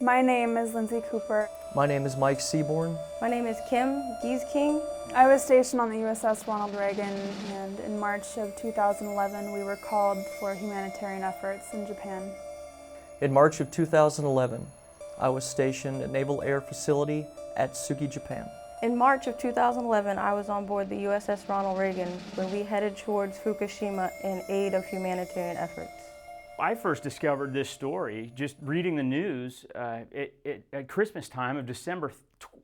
My name is Lindsay Cooper. My name is Mike Seaborn. My name is Kim Gies-King. I was stationed on the USS Ronald Reagan, and in March of 2011 we were called for humanitarian efforts in Japan. In March of 2011, I was stationed at Naval Air Facility at Tsuki, Japan. In March of 2011, I was on board the USS Ronald Reagan when we headed towards Fukushima in aid of humanitarian efforts. I first discovered this story just reading the news at Christmas time of December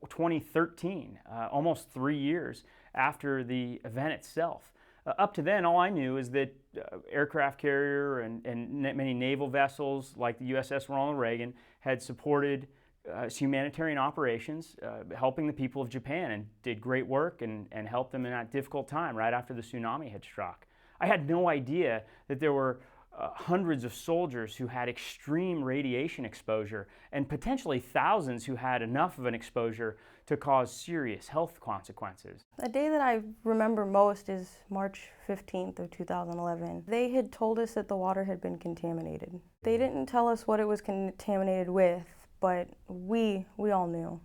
2013, almost 3 years after the event itself. Up to then, all I knew is that aircraft carrier and many naval vessels like the USS Ronald Reagan had supported humanitarian operations, helping the people of Japan, and did great work and helped them in that difficult time right after the tsunami had struck. I had no idea that there were hundreds of soldiers who had extreme radiation exposure and potentially thousands who had enough of an exposure to cause serious health consequences. The day that I remember most is March 15th of 2011. They had told us that the water had been contaminated. They didn't tell us what it was contaminated with, but we all knew.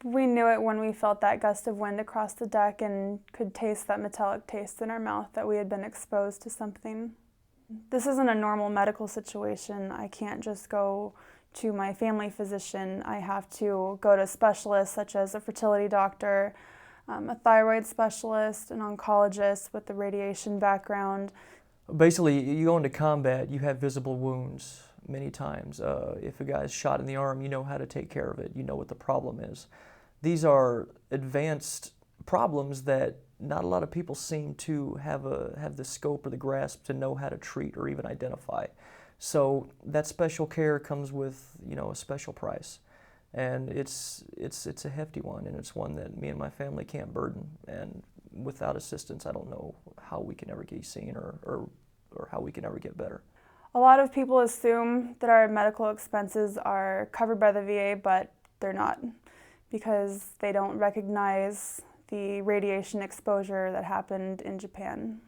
We knew it when we felt that gust of wind across the deck and could taste that metallic taste in our mouth that we had been exposed to something. This isn't a normal medical situation. I can't just go to my family physician. I have to go to specialists such as a fertility doctor, a thyroid specialist, an oncologist with a radiation background. Basically, you go into combat, you have visible wounds many times. If a guy's shot in the arm, you know how to take care of it. You know what the problem is. These are advanced problems that not a lot of people seem to have the scope or the grasp to know how to treat or even identify. So that special care comes with, a special price, and it's a hefty one, and it's one that me and my family can't burden. And without assistance, I don't know how we can ever get seen or how we can ever get better. A lot of people assume that our medical expenses are covered by the VA, but they're not, because they don't recognize the radiation exposure that happened in Japan.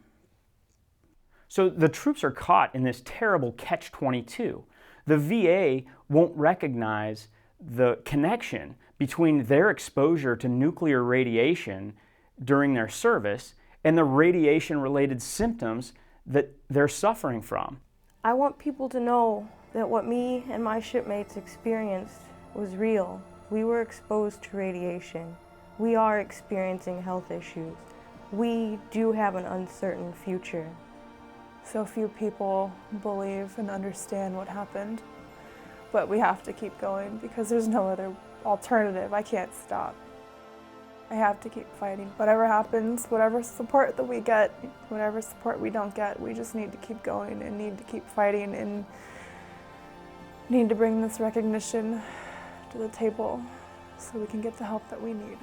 So the troops are caught in this terrible catch-22. The VA won't recognize the connection between their exposure to nuclear radiation during their service and the radiation-related symptoms that they're suffering from. I want people to know that what me and my shipmates experienced was real. We were exposed to radiation. We are experiencing health issues. We do have an uncertain future. So few people believe and understand what happened, but we have to keep going because there's no other alternative. I can't stop. I have to keep fighting. Whatever happens, whatever support that we get, whatever support we don't get, we just need to keep going and need to keep fighting and need to bring this recognition to the table so we can get the help that we need.